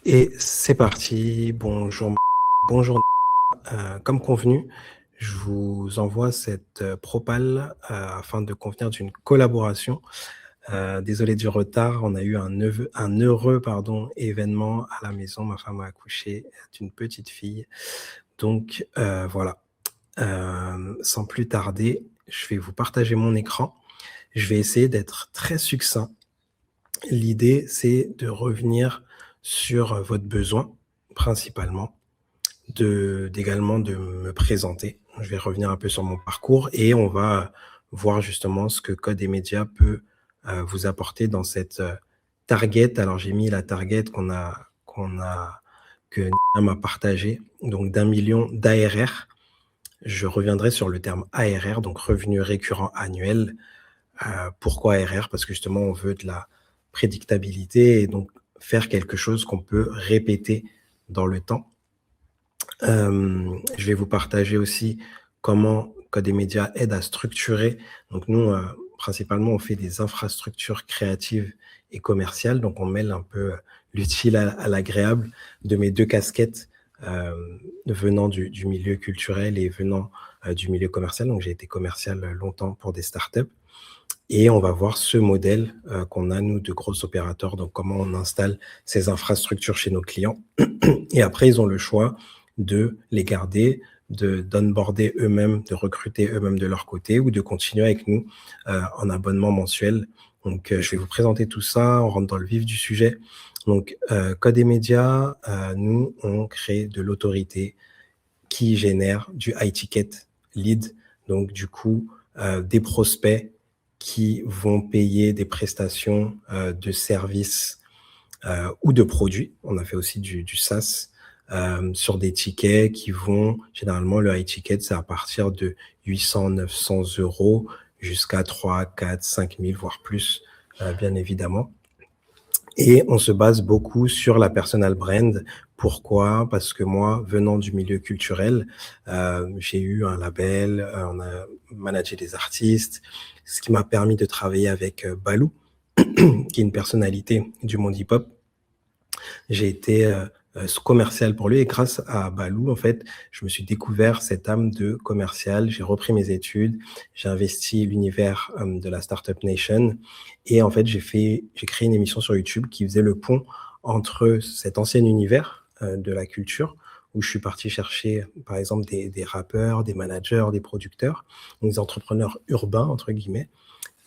Et c'est parti. Bonjour, bonjour. Comme convenu, je vous envoie cette propale afin de convenir d'une collaboration. Désolé du retard, on a eu un heureux événement à la maison. Ma femme a accouché d'une petite fille. Donc voilà. Sans plus tarder, je vais vous partager mon écran. Je vais essayer d'être très succinct. L'idée, c'est de revenir sur votre besoin principalement d'également de me présenter. Je vais revenir un peu sur mon parcours et on va voir justement ce que Code et Média peut vous apporter dans cette target. Alors j'ai mis la target que Nina m'a partagée, donc d'1 million d'ARR. Je reviendrai sur le terme ARR, donc revenu récurrent annuel. Pourquoi ARR? Parce que justement on veut de la prédictabilité et donc faire quelque chose qu'on peut répéter dans le temps. Je vais vous partager aussi comment Code et Média aide à structurer. Donc nous, principalement, on fait des infrastructures créatives et commerciales. Donc on mêle un peu l'utile à l'agréable de mes deux casquettes venant du milieu culturel et venant du milieu commercial. Donc j'ai été commercial longtemps pour des startups. Et on va voir ce modèle qu'on a, nous, de gros opérateurs. Donc comment on installe ces infrastructures chez nos clients. Et après, ils ont le choix de les garder, d'onboarder eux-mêmes, de recruter eux-mêmes de leur côté ou de continuer avec nous en abonnement mensuel. Donc, je vais vous présenter tout ça, on rentre dans le vif du sujet. Donc, Code et Média, nous, on crée de l'autorité qui génère du high ticket lead, donc du coup, des prospects qui vont payer des prestations de services ou de produits. On a fait aussi du SaaS sur des tickets qui vont, généralement, le high ticket, c'est à partir de 800, 900 euros jusqu'à 3, 4, 5 000, voire plus, bien évidemment. Et on se base beaucoup sur la personal brand. Pourquoi? Parce que moi, venant du milieu culturel, j'ai eu un label, on a managé des artistes, ce qui m'a permis de travailler avec Balou, qui est une personnalité du monde hip-hop. J'ai été commercial pour lui et grâce à Balou, en fait, je me suis découvert cette âme de commercial. J'ai repris mes études, j'ai investi l'univers de la Startup Nation et en fait, j'ai créé une émission sur YouTube qui faisait le pont entre cet ancien univers de la culture où je suis parti chercher, par exemple, des rappeurs, des managers, des producteurs, des entrepreneurs urbains, entre guillemets,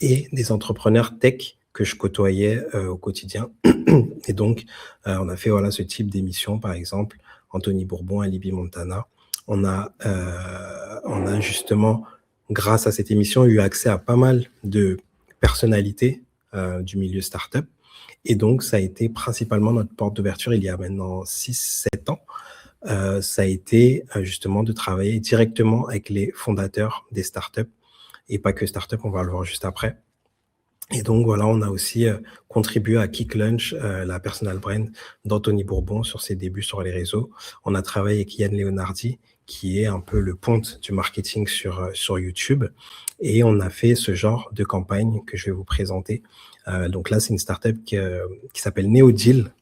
et des entrepreneurs tech que je côtoyais au quotidien. Et donc, on a fait voilà ce type d'émission, par exemple, Anthony Bourbon, Alibi Montana. On a justement, grâce à cette émission, eu accès à pas mal de personnalités du milieu startup. Et donc, ça a été principalement notre porte d'ouverture il y a maintenant 6-7 ans. Ça a été justement de travailler directement avec les fondateurs des startups et pas que startups, on va le voir juste après. Et donc voilà, on a aussi contribué à Kick Lunch, la personal brand d'Anthony Bourbon sur ses débuts sur les réseaux. On a travaillé avec Yann Leonardi, qui est un peu le ponte du marketing sur YouTube. Et on a fait ce genre de campagne que je vais vous présenter. Donc là, c'est une startup qui s'appelle NeoDeal,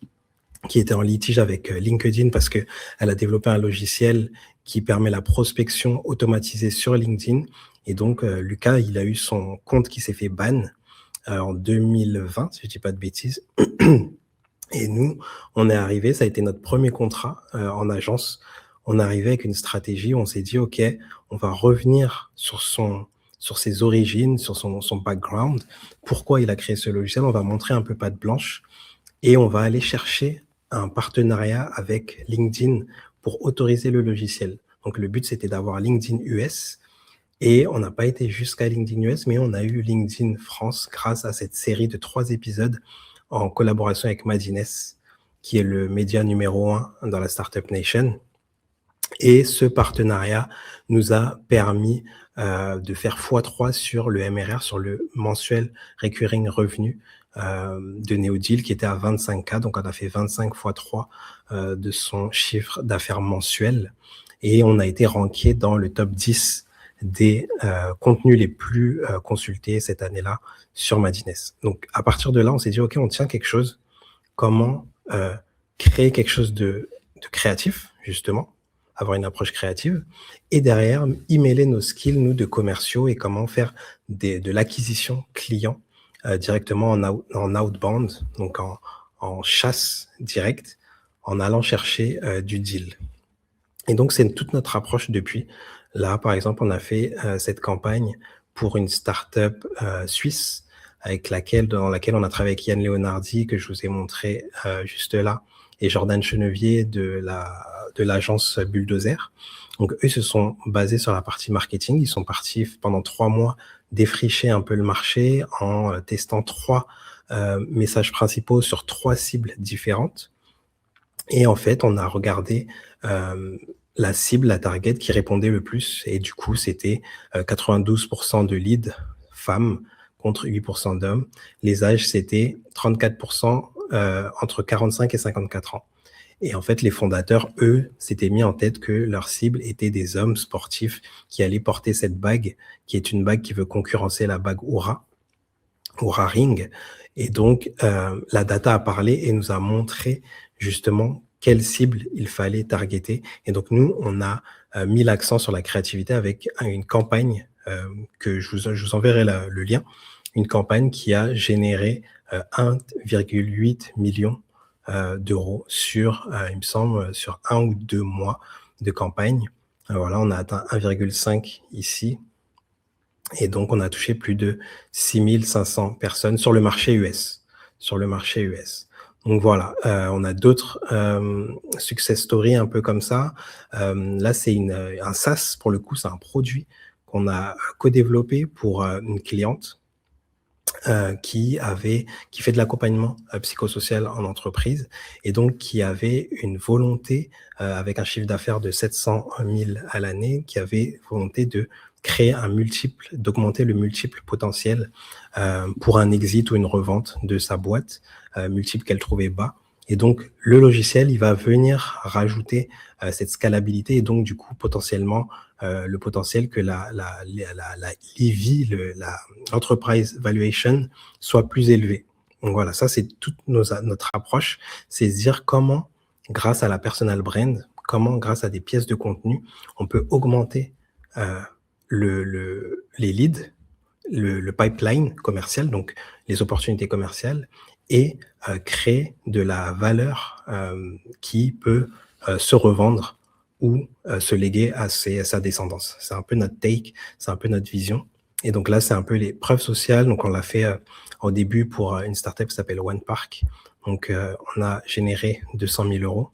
qui était en litige avec LinkedIn parce que elle a développé un logiciel qui permet la prospection automatisée sur LinkedIn. Et donc, Lucas, il a eu son compte qui s'est fait ban en 2020, si je dis pas de bêtises. Et nous, on est arrivé, ça a été notre premier contrat en agence. On est arrivé avec une stratégie où on s'est dit, OK, on va revenir sur ses origines, sur son background. Pourquoi il a créé ce logiciel? On va montrer un peu patte blanche et on va aller chercher un partenariat avec LinkedIn pour autoriser le logiciel. Donc, le but, c'était d'avoir LinkedIn US. Et on n'a pas été jusqu'à LinkedIn US, mais on a eu LinkedIn France grâce à cette série de 3 épisodes en collaboration avec Madines, qui est le média numéro 1 dans la Startup Nation. Et ce partenariat nous a permis de faire x3 sur le MRR, sur le mensuel recurring revenu de NeoDeal, qui était à 25K. Donc, on a fait 25 x 3 de son chiffre d'affaires mensuel. Et on a été ranké dans le top 10 des contenus les plus consultés cette année-là sur Madines. Donc, à partir de là, on s'est dit, OK, on tient quelque chose. Comment créer quelque chose de créatif, justement, avoir une approche créative, et derrière, y mêler nos skills, nous, de commerciaux, et comment faire de l'acquisition client directement en outbound, donc en chasse directe, en allant chercher du deal. Et donc, c'est toute notre approche depuis. Là, par exemple, on a fait cette campagne pour une start-up suisse dans laquelle on a travaillé avec Yann Leonardi, que je vous ai montré juste là, et Jordan Chenevier de l'agence Bulldozer. Donc, eux se sont basés sur la partie marketing. Ils sont partis pendant 3 mois défricher un peu le marché en testant 3 messages principaux sur 3 cibles différentes. Et en fait, on a regardé la cible, la target qui répondait le plus. Et du coup, c'était 92% de leads femmes contre 8% d'hommes. Les âges, c'était 34% entre 45 et 54 ans. Et en fait, les fondateurs, eux, s'étaient mis en tête que leur cible était des hommes sportifs qui allaient porter cette bague, qui est une bague qui veut concurrencer la bague Oura Ring. Et donc, la data a parlé et nous a montré justement quelle cible il fallait targeter. Et donc, nous, on a mis l'accent sur la créativité avec une campagne que je vous enverrai le lien, une campagne qui a généré 1,8 million d'euros sur, il me semble, sur 1 ou 2 mois de campagne. Voilà, on a atteint 1,5 ici. Et donc, on a touché plus de 6500 personnes sur le marché US. Donc voilà, on a d'autres success stories un peu comme ça. Là, c'est un SaaS, pour le coup, c'est un produit qu'on a co-développé pour une cliente qui fait de l'accompagnement psychosocial en entreprise, et donc qui avait une volonté, avec un chiffre d'affaires de 700 000 à l'année, qui avait volonté de créer d'augmenter le multiple potentiel pour un exit ou une revente de sa boîte, multiple qu'elle trouvait bas. Et donc, le logiciel, il va venir rajouter cette scalabilité, et donc, du coup, potentiellement, le potentiel que l'enterprise valuation soit plus élevée. Donc voilà, ça, c'est toute notre approche. C'est se dire comment, grâce à la personal brand, grâce à des pièces de contenu, on peut augmenter les leads, le pipeline commercial, donc les opportunités commerciales, et créer de la valeur qui peut se revendre ou se léguer à sa descendance. C'est un peu notre take, c'est un peu notre vision. Et donc là, c'est un peu les preuves sociales. Donc, on l'a fait au début pour une startup qui s'appelle OnePark. Donc, on a généré 200 000 euros.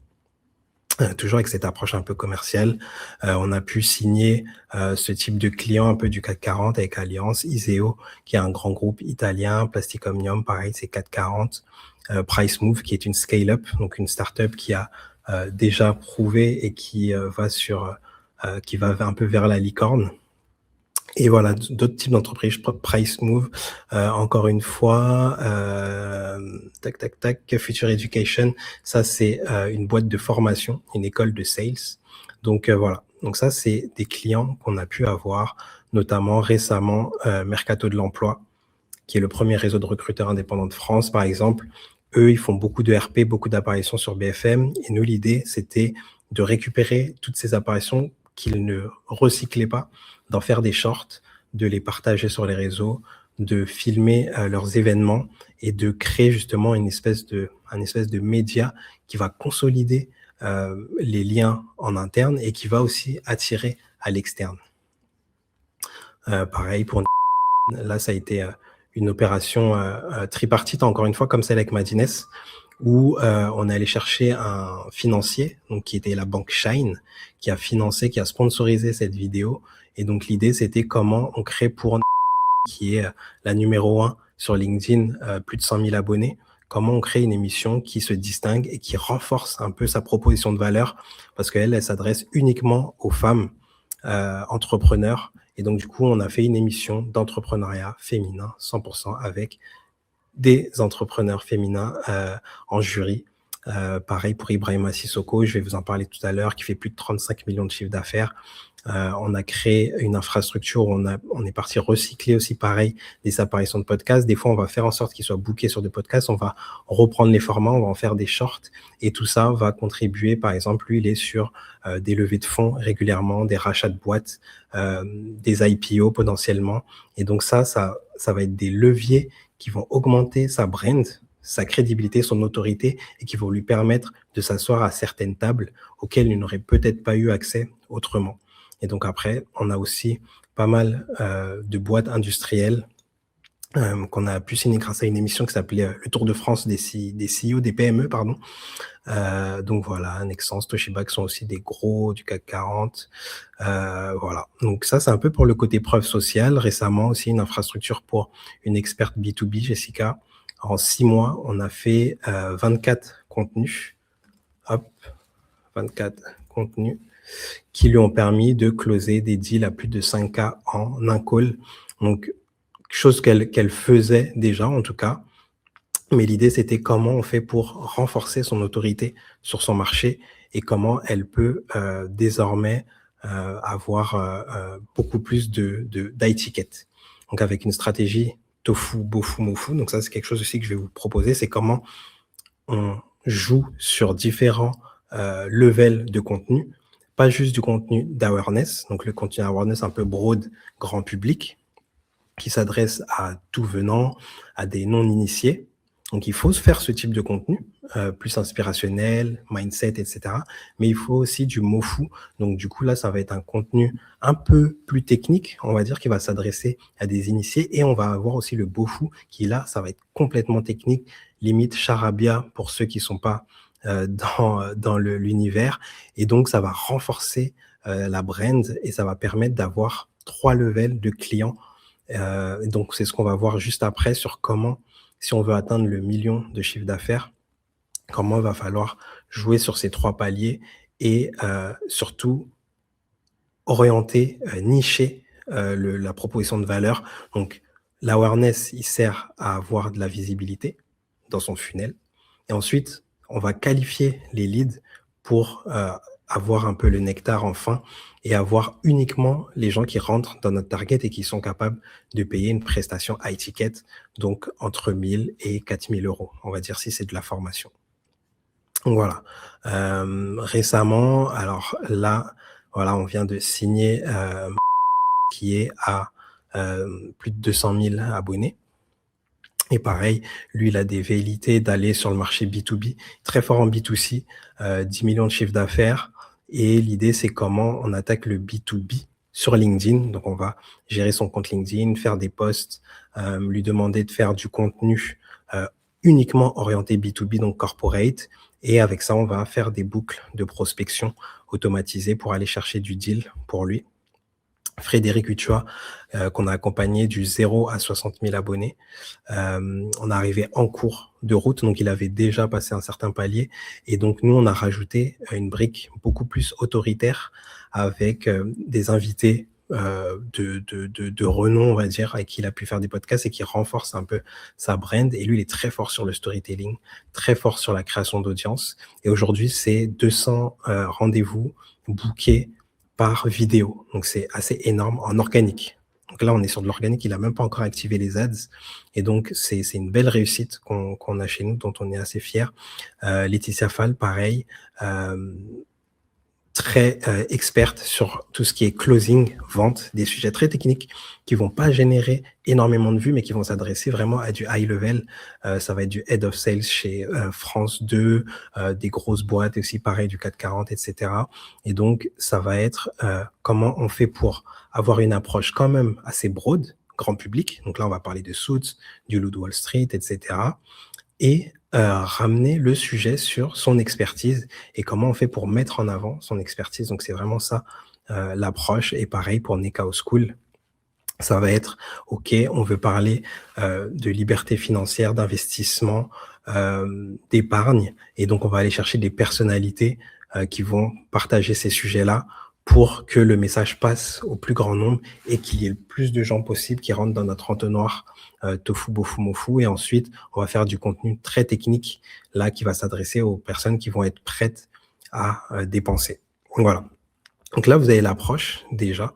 Toujours avec cette approche un peu commerciale. On a pu signer ce type de client un peu du CAC 40 avec Allianz, Iseo, qui est un grand groupe italien, Plastic Omnium, pareil, c'est 440, PriceMove, qui est une scale-up, donc une startup qui a déjà prouvé et qui va un peu vers la licorne. Et voilà, d'autres types d'entreprises, PriceMove, encore une fois, Future Education, ça c'est une boîte de formation, une école de sales. Donc voilà, donc ça c'est des clients qu'on a pu avoir, notamment récemment Mercato de l'Emploi, qui est le premier réseau de recruteurs indépendants de France, par exemple. Eux, ils font beaucoup de RP, beaucoup d'apparitions sur BFM, et nous, l'idée, c'était de récupérer toutes ces apparitions qu'ils ne recyclaient pas, d'en faire des shorts, de les partager sur les réseaux, de filmer leurs événements et de créer justement un espèce de média qui va consolider les liens en interne et qui va aussi attirer à l'externe. Pareil pour là, ça a été une opération tripartite, encore une fois, comme celle avec Madines, où on est allé chercher un financier, donc qui était la banque Shine, qui a sponsorisé cette vidéo. Et donc l'idée, c'était comment on crée pour qui est la numéro 1 sur LinkedIn, plus de 100 000 abonnés, comment on crée une émission qui se distingue et qui renforce un peu sa proposition de valeur, parce qu'elle s'adresse uniquement aux femmes entrepreneurs. Et donc du coup, on a fait une émission d'entrepreneuriat féminin 100% avec des entrepreneurs féminins en jury. Pareil pour Ibrahima Sissoko, je vais vous en parler tout à l'heure, qui fait plus de 35 millions de chiffres d'affaires. On a créé une infrastructure où on est parti recycler aussi pareil des apparitions de podcasts. Des fois, on va faire en sorte qu'ils soient bookés sur des podcasts, on va reprendre les formats, on va en faire des shorts et tout ça va contribuer. Par exemple, lui, il est sur des levées de fonds régulièrement, des rachats de boîtes, des IPO potentiellement. Et donc ça va être des leviers qui vont augmenter sa brand, sa crédibilité, son autorité et qui vont lui permettre de s'asseoir à certaines tables auxquelles il n'aurait peut-être pas eu accès autrement. Et donc après, on a aussi pas mal de boîtes industrielles qu'on a pu signer grâce à une émission qui s'appelait Le Tour de France des CEO, des PME, pardon. Donc voilà, Nexans, Toshiba qui sont aussi des gros du CAC 40. Voilà. Donc ça, c'est un peu pour le côté preuve sociale. Récemment aussi, une infrastructure pour une experte B2B, Jessica. En 6 mois, on a fait 24 contenus. Hop, 24 contenus qui lui ont permis de closer des deals à plus de 5K en un call. Donc, chose qu'elle faisait déjà, en tout cas. Mais l'idée, c'était comment on fait pour renforcer son autorité sur son marché et comment elle peut désormais avoir beaucoup plus d'étiquettes. Donc, avec une stratégie tofu, bofu, mofu. Donc, ça, c'est quelque chose aussi que je vais vous proposer. C'est comment on joue sur différents levels de contenu, pas juste du contenu d'awareness, donc le contenu awareness un peu broad, grand public, qui s'adresse à tout venant, à des non-initiés. Donc, il faut se faire ce type de contenu, plus inspirationnel, mindset, etc. Mais il faut aussi du mofu. Donc, du coup, là, ça va être un contenu un peu plus technique, on va dire, qui va s'adresser à des initiés. Et on va avoir aussi le bofu, qui là, ça va être complètement technique, limite charabia pour ceux qui sont pas dans l'univers. Et donc, ça va renforcer la brand et ça va permettre d'avoir 3 levels de clients. Donc, c'est ce qu'on va voir juste après sur comment, si on veut atteindre le million de chiffre d'affaires, comment il va falloir jouer sur ces 3 paliers et surtout orienter, nicher la proposition de valeur. Donc, l'awareness, il sert à avoir de la visibilité dans son funnel. Et ensuite, on va qualifier les leads pour avoir un peu le nectar enfin et avoir uniquement les gens qui rentrent dans notre target et qui sont capables de payer une prestation high ticket, donc entre 1000 et 4000 euros, on va dire si c'est de la formation. Donc voilà. Récemment, alors là, voilà, on vient de signer qui est à plus de 200 000 abonnés. Et pareil, lui, il a des velléités d'aller sur le marché B2B, très fort en B2C, 10 millions de chiffre d'affaires. Et l'idée, c'est comment on attaque le B2B sur LinkedIn. Donc, on va gérer son compte LinkedIn, faire des posts, lui demander de faire du contenu uniquement orienté B2B, donc corporate. Et avec ça, on va faire des boucles de prospection automatisées pour aller chercher du deal pour lui. Frédéric Utua, qu'on a accompagné du 0 à 60 000 abonnés. On est arrivé en cours de route, donc il avait déjà passé un certain palier. Et donc, nous, on a rajouté une brique beaucoup plus autoritaire avec des invités de renom, on va dire, avec qui il a pu faire des podcasts et qui renforcent un peu sa brand. Et lui, il est très fort sur le storytelling, très fort sur la création d'audience. Et aujourd'hui, c'est 200 rendez-vous bookés par vidéo. Donc, c'est assez énorme en organique. Donc là, on est sur de l'organique. Il n'a même pas encore activé les ads. Et donc, c'est une belle réussite qu'on a chez nous, dont on est assez fiers. Laetitia Fall, pareil, très experte sur tout ce qui est closing, vente, des sujets très techniques qui vont pas générer énormément de vues, mais qui vont s'adresser vraiment à du high level. Ça va être du head of sales chez France 2, des grosses boîtes aussi, pareil, du 440, etc. Et donc, ça va être comment on fait pour avoir une approche quand même assez broad, grand public. Donc là, on va parler de Suits, du Loup de Wall Street, etc. Et ramener le sujet sur son expertise et comment on fait pour mettre en avant son expertise. Donc, c'est vraiment ça l'approche. Et pareil pour Nekao School. Ça va être, OK, on veut parler de liberté financière, d'investissement, d'épargne. Et donc, on va aller chercher des personnalités qui vont partager ces sujets-là pour que le message passe au plus grand nombre et qu'il y ait le plus de gens possible qui rentrent dans notre entonnoir tofu, bofu, mofu. Et ensuite, on va faire du contenu très technique, là, qui va s'adresser aux personnes qui vont être prêtes à dépenser. Donc, voilà. Donc là, vous avez l'approche déjà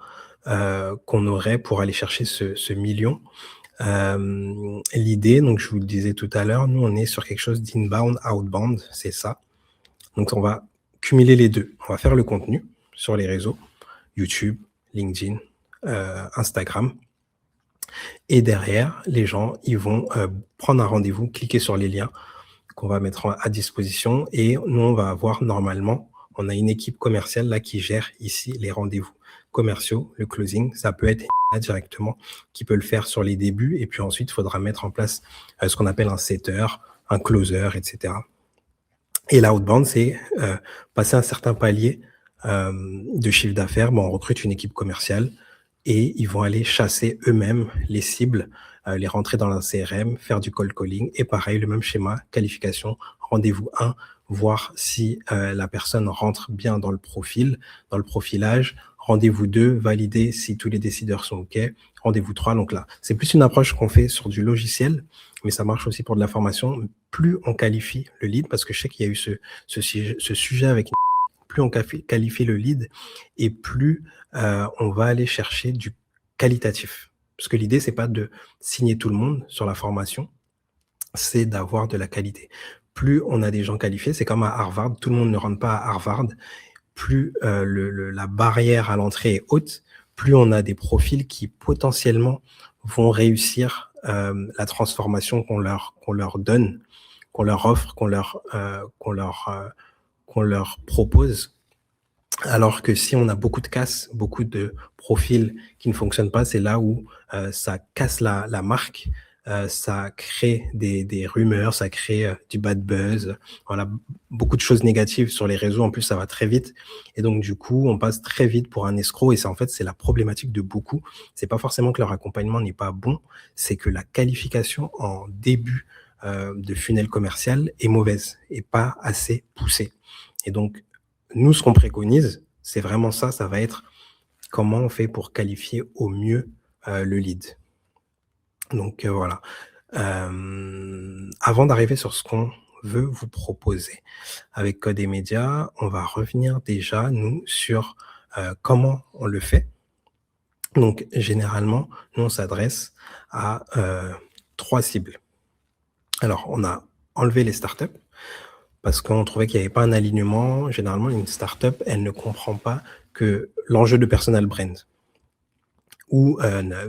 qu'on aurait pour aller chercher ce million. L'idée, donc je vous le disais tout à l'heure, nous on est sur quelque chose d'inbound, outbound, c'est ça. Donc on va cumuler les deux. On va faire le contenu sur les réseaux, YouTube, LinkedIn, Instagram. Et derrière, les gens, ils vont prendre un rendez-vous, cliquer sur les liens qu'on va mettre à disposition. Et nous, on va avoir normalement, on a une équipe commerciale là qui gère ici les rendez-vous commerciaux, le closing. Ça peut être directement qui peut le faire sur les débuts. Et puis ensuite, il faudra mettre en place ce qu'on appelle un setter, un closer, etc. Et l'outbound, c'est passer un certain palier de chiffre d'affaires. Bon, on recrute une équipe commerciale et ils vont aller chasser eux-mêmes les cibles, les rentrer dans un CRM, faire du cold calling et pareil, le même schéma, qualification, rendez-vous 1, voir si la personne rentre bien dans le profil, dans le profilage. Rendez-vous 2, valider si tous les décideurs sont OK. Rendez-vous 3, donc là, c'est plus une approche qu'on fait sur du logiciel, mais ça marche aussi pour de la formation. Plus on qualifie le lead, parce que je sais qu'il y a eu ce sujet avec plus on qualifie le lead et plus on va aller chercher du qualitatif. Parce que l'idée, c'est pas de signer tout le monde sur la formation, c'est d'avoir de la qualité. Plus on a des gens qualifiés, c'est comme à Harvard, tout le monde ne rentre pas à Harvard. Plus la barrière à l'entrée est haute, plus on a des profils qui potentiellement vont réussir la transformation qu'on leur donne, qu'on leur offre, qu'on leur propose. Alors que si on a beaucoup de casses, beaucoup de profils qui ne fonctionnent pas, c'est là où ça casse la marque, ça crée des rumeurs, ça crée du bad buzz, voilà, beaucoup de choses négatives sur les réseaux. En plus, ça va très vite. Et donc, du coup, on passe très vite pour un escroc. Et c'est en fait, c'est la problématique de beaucoup. C'est pas forcément que leur accompagnement n'est pas bon, c'est que la qualification en début de funnel commercial est mauvaise et pas assez poussée. Et donc, nous, ce qu'on préconise, c'est vraiment ça, ça va être comment on fait pour qualifier au mieux le lead. Donc voilà. Avant d'arriver sur ce qu'on veut vous proposer avec Code et Médias, on va revenir déjà, nous, sur comment on le fait. Donc, généralement, nous, on s'adresse à 3 cibles. Alors, on a enlevé les startups, parce qu'on trouvait qu'il n'y avait pas un alignement. Généralement, une startup, elle ne comprend pas que l'enjeu de personal brand, ou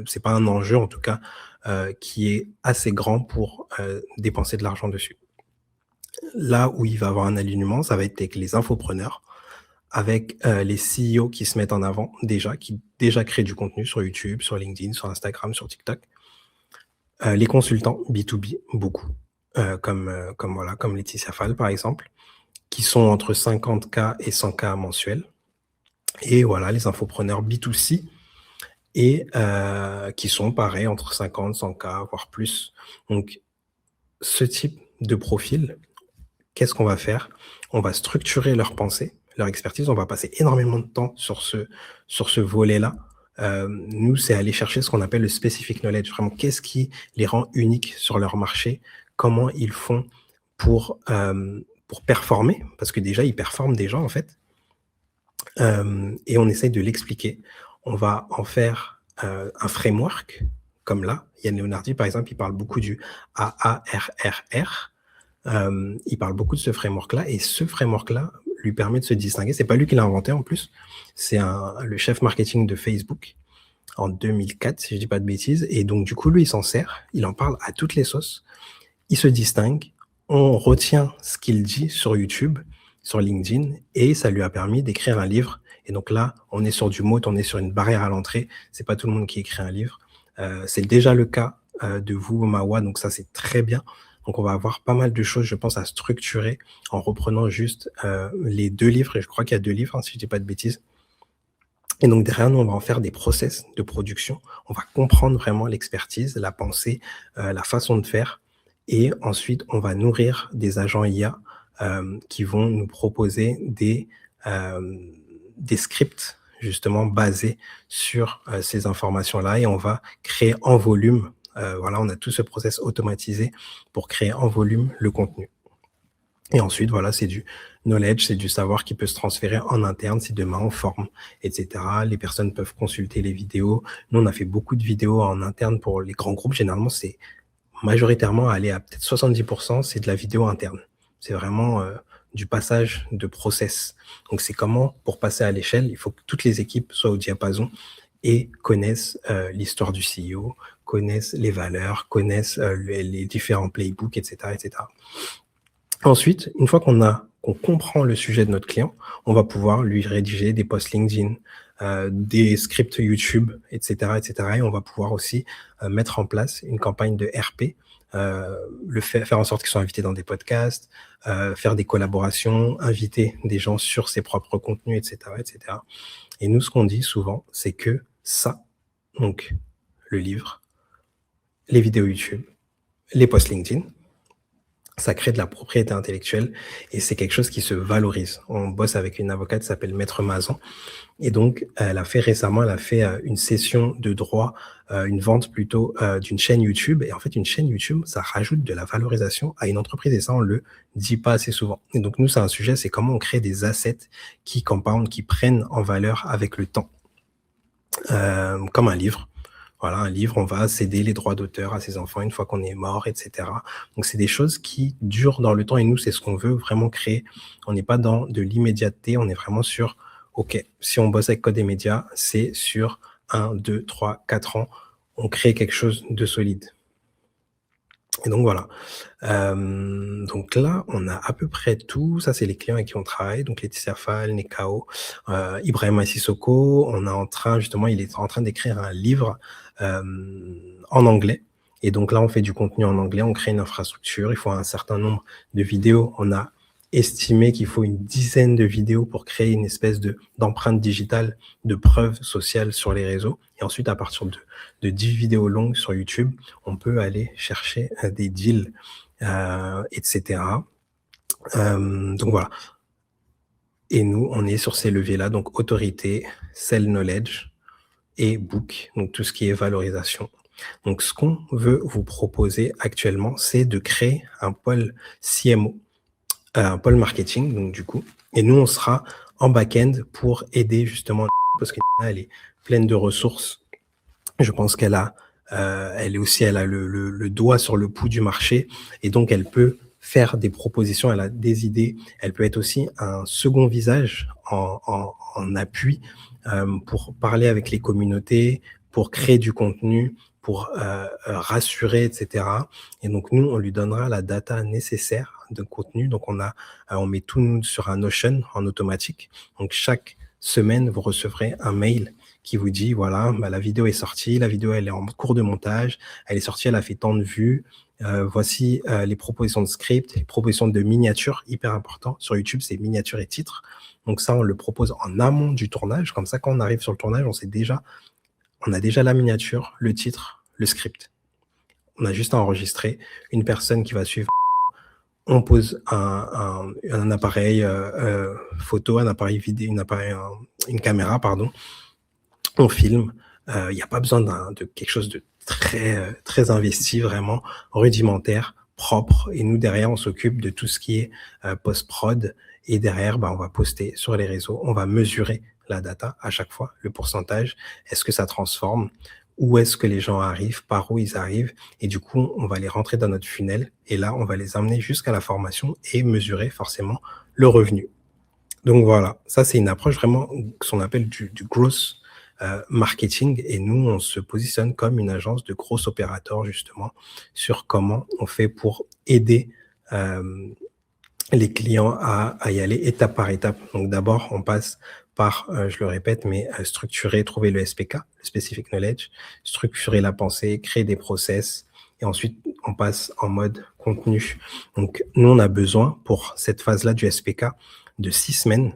c'est pas un enjeu en tout cas qui est assez grand pour dépenser de l'argent dessus. Là où il va avoir un alignement, ça va être avec les infopreneurs, avec les CEO qui se mettent en avant qui déjà créent du contenu sur YouTube, sur LinkedIn, sur Instagram, sur TikTok. Les consultants B2B, beaucoup. Comme Laetitia Fall, par exemple, qui sont entre 50K et 100K mensuels. Et voilà, les infopreneurs B2C, et qui sont pareils, entre 50, 100K, voire plus. Donc, ce type de profil, qu'est-ce qu'on va faire? On va structurer leur pensée, leur expertise. On va passer énormément de temps sur ce volet-là. Nous, c'est aller chercher ce qu'on appelle le specific knowledge. Vraiment, qu'est-ce qui les rend uniques sur leur marché? Comment ils font pour performer? Parce que déjà, ils performent déjà, en fait. Et on essaye de l'expliquer. On va en faire un framework, comme là. Yann Leonardi, par exemple, il parle beaucoup du AARRR. Il parle beaucoup de ce framework-là, et ce framework-là lui permet de se distinguer. C'est pas lui qui l'a inventé en plus, c'est le chef marketing de Facebook en 2004, si je dis pas de bêtises. Et donc du coup, lui, il s'en sert, il en parle à toutes les sauces, il se distingue, on retient ce qu'il dit sur YouTube, sur LinkedIn, et ça lui a permis d'écrire un livre. Et donc là, on est sur du mot, on est sur une barrière à l'entrée. C'est pas tout le monde qui écrit un livre. C'est déjà le cas de vous, Mawa, donc ça, c'est très bien. Donc, on va avoir pas mal de choses, je pense, à structurer en reprenant juste les 2 livres. Et je crois qu'il y a 2 livres, hein, si je dis pas de bêtises. Et donc, derrière nous, on va en faire des process de production. On va comprendre vraiment l'expertise, la pensée, la façon de faire. Et ensuite, on va nourrir des agents IA qui vont nous proposer des scripts, justement, basés sur ces informations-là. Et on va créer en volume. Voilà, on a tout ce process automatisé pour créer en volume le contenu. Et ensuite, voilà, c'est du knowledge, c'est du savoir qui peut se transférer en interne si demain on forme, et cetera. Les personnes peuvent consulter les vidéos. Nous, on a fait beaucoup de vidéos en interne pour les grands groupes. Généralement, c'est majoritairement, aller à peut-être 70, c'est de la vidéo interne. C'est vraiment, du passage de process. Donc c'est comment, pour passer à l'échelle, il faut que toutes les équipes soient au diapason et connaissent, l'histoire du CEO, connaissent les valeurs, connaissent, les différents playbooks, et cetera, et cetera. Ensuite, une fois qu'on comprend le sujet de notre client, on va pouvoir lui rédiger des posts LinkedIn, des scripts YouTube, et cetera, et on va pouvoir aussi, mettre en place une campagne de RP, faire en sorte qu'ils soient invités dans des podcasts, faire des collaborations, inviter des gens sur ses propres contenus, et cetera, et cetera. Et nous, ce qu'on dit souvent, c'est que ça, donc le livre, les vidéos YouTube, les posts LinkedIn, ça crée de la propriété intellectuelle et c'est quelque chose qui se valorise. On bosse avec une avocate qui s'appelle Maître Mazan et donc elle a fait une cession de droit, une vente plutôt, d'une chaîne YouTube. Et en fait, une chaîne YouTube, ça rajoute de la valorisation à une entreprise et ça, on le dit pas assez souvent. Et donc nous, c'est un sujet, c'est comment on crée des assets qui compoundent, qui prennent en valeur avec le temps. Comme un livre. Voilà, un livre, on va céder les droits d'auteur à ses enfants une fois qu'on est mort, et cetera. Donc c'est des choses qui durent dans le temps et nous, c'est ce qu'on veut vraiment créer. On n'est pas dans de l'immédiateté, on est vraiment sur, OK, si on bosse avec Code et Médias, c'est sur 1, 2, 3, 4 ans, on crée quelque chose de solide. Et donc voilà. Donc là, on a à peu près tout. Ça, c'est les clients avec qui on travaille, donc Laetitia Fall, Nekao, Ibrahima Sissoko. Il est en train d'écrire un livre, en anglais et donc là, on fait du contenu en anglais, on crée une infrastructure, il faut un certain nombre de vidéos. On a estimé qu'il faut une dizaine de vidéos pour créer une espèce d'empreinte digitale, de preuve sociale sur les réseaux et ensuite à partir de 10 vidéos longues sur YouTube, on peut aller chercher, des deals, et cetera. Donc voilà. Et nous, on est sur ces leviers-là, donc autorité, sell knowledge et book, donc tout ce qui est valorisation. Donc ce qu'on veut vous proposer actuellement, c'est de créer un pôle CMO, un pôle marketing, donc du coup, et nous, on sera en back-end pour aider justement, parce qu'elle est pleine de ressources. Je pense qu'elle a, elle a le doigt sur le pouls du marché et donc elle peut faire des propositions, elle a des idées. Elle peut être aussi un second visage en appui, pour parler avec les communautés, pour créer du contenu, pour, rassurer et cetera et donc nous, on lui donnera la data nécessaire de contenu. Donc on met tout nous sur un Notion en automatique. Donc chaque semaine, vous recevrez un mail qui vous dit voilà, bah, la vidéo est sortie, la vidéo elle est en cours de montage, elle est sortie, elle a fait tant de vues. Voici les propositions de script, les propositions de miniatures, hyper important. Sur YouTube, c'est miniatures et titres. Donc ça, on le propose en amont du tournage. Comme ça, quand on arrive sur le tournage, on a déjà la miniature, le titre, le script. On a juste à enregistrer une personne qui va suivre. On pose un appareil photo, un appareil vidéo, une caméra, pardon. On filme. Il n'y a pas besoin de quelque chose de très investi, vraiment rudimentaire, propre. Et nous, derrière, on s'occupe de tout ce qui est post-prod. Et derrière, bah, on va poster sur les réseaux. On va mesurer la data à chaque fois, le pourcentage. Est-ce que ça transforme? Où est-ce que les gens arrivent? Par où ils arrivent? Et du coup, on va les rentrer dans notre funnel. Et là, on va les emmener jusqu'à la formation et mesurer forcément le revenu. Donc voilà, ça c'est une approche vraiment ce qu'on appelle du growth marketing et nous on se positionne comme une agence de gros opérateurs justement sur comment on fait pour aider les clients à y aller étape par étape. Donc d'abord on passe par, je le répète, mais structurer, trouver le SPK, le Specific Knowledge, structurer la pensée, créer des process et ensuite on passe en mode contenu. Donc nous on a besoin pour cette phase-là du SPK de 6 semaines.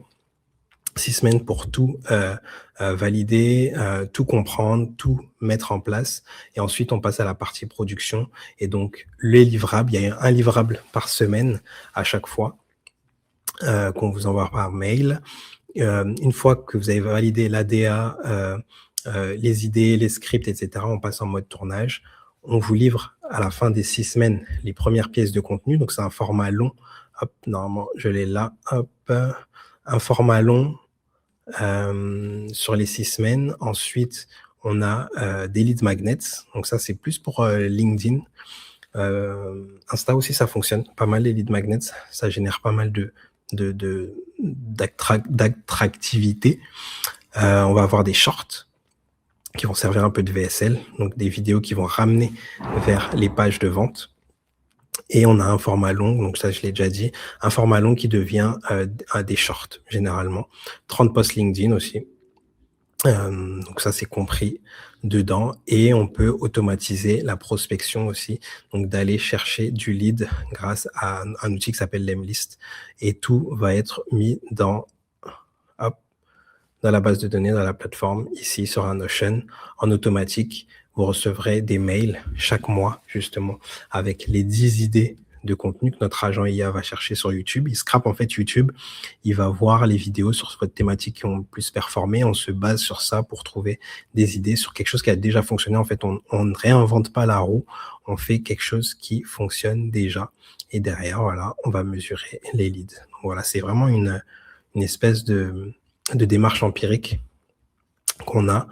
6 semaines pour tout valider, tout comprendre, tout mettre en place. Et ensuite, on passe à la partie production. Et donc, les livrables, il y a un livrable par semaine à chaque fois qu'on vous envoie par mail. Une fois que vous avez validé l'ADA, les idées, les scripts, etc., on passe en mode tournage. On vous livre à la fin des 6 semaines les premières pièces de contenu. Donc, c'est un format long Hop, normalement, je l'ai là. Hop, un format long sur les 6 semaines. Ensuite, on a des lead magnets. Donc ça, c'est plus pour LinkedIn. Insta aussi, ça fonctionne pas mal, les lead magnets. Ça génère pas mal d'attractivité. On va avoir des shorts qui vont servir un peu de VSL, donc des vidéos qui vont ramener vers les pages de vente. Et on a un format long, donc ça je l'ai déjà dit, un format long qui devient des shorts généralement. 30 posts LinkedIn aussi. Donc ça c'est compris dedans et on peut automatiser la prospection aussi, donc d'aller chercher du lead grâce à un outil qui s'appelle Lemlist et tout va être mis hop, dans la base de données, dans la plateforme, ici sur un Notion, en automatique. Vous recevrez des mails chaque mois, justement, avec les 10 idées de contenu que notre agent IA va chercher sur YouTube. Il scrape en fait YouTube, il va voir les vidéos sur votre thématique qui ont le plus performé. On se base sur ça pour trouver des idées sur quelque chose qui a déjà fonctionné. En fait, on ne réinvente pas la roue, on fait quelque chose qui fonctionne déjà. Et derrière, voilà, on va mesurer les leads. Donc, voilà, c'est vraiment une espèce de démarche empirique qu'on a.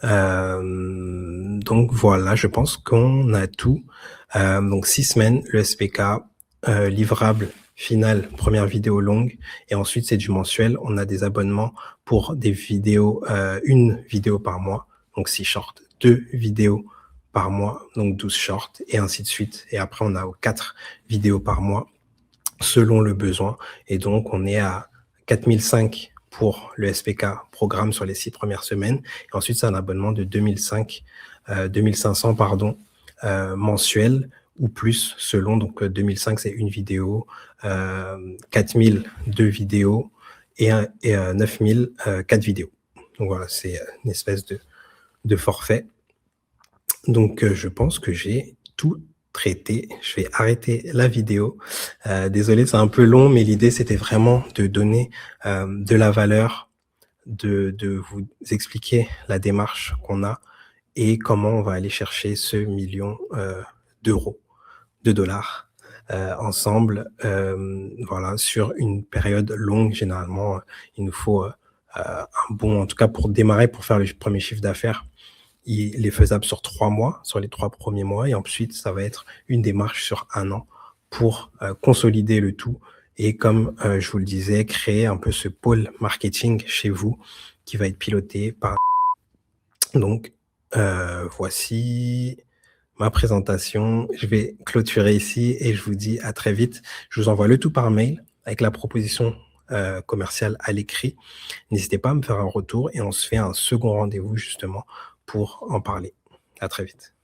Donc voilà, je pense qu'on a tout. Donc 6 semaines, le SPK, livrable final, première vidéo longue, et ensuite c'est du mensuel. On a des abonnements pour des vidéos, une vidéo par mois, donc 6 shorts, 2 vidéos par mois, donc 12 shorts, et ainsi de suite. Et après, on a 4 vidéos par mois, selon le besoin. Et donc, on est à 4005 pour le SPK programme sur les 6 premières semaines. Et ensuite, c'est un abonnement de 2500 pardon, mensuel ou plus selon. Donc, 2005, c'est une vidéo, 4000, 2 vidéos et 9000, 4 vidéos. Donc voilà, c'est une espèce de forfait. Donc, je pense que j'ai tout traité. Je vais arrêter la vidéo. Désolé, c'est un peu long, mais l'idée, c'était vraiment de donner de la valeur, de vous expliquer la démarche qu'on a et comment on va aller chercher ce million d'euros, de dollars ensemble. Voilà, sur une période longue, généralement, il nous faut un bon, en tout cas pour démarrer, pour faire le premier chiffre d'affaires, il est faisable sur 3 mois, sur les 3 premiers mois, et ensuite, ça va être une démarche sur 1 an pour consolider le tout et comme je vous le disais, créer un peu ce pôle marketing chez vous qui va être piloté par... Donc, voici ma présentation. Je vais clôturer ici et je vous dis à très vite. Je vous envoie le tout par mail avec la proposition commerciale à l'écrit. N'hésitez pas à me faire un retour et on se fait un second rendez-vous justement pour en parler. À très vite.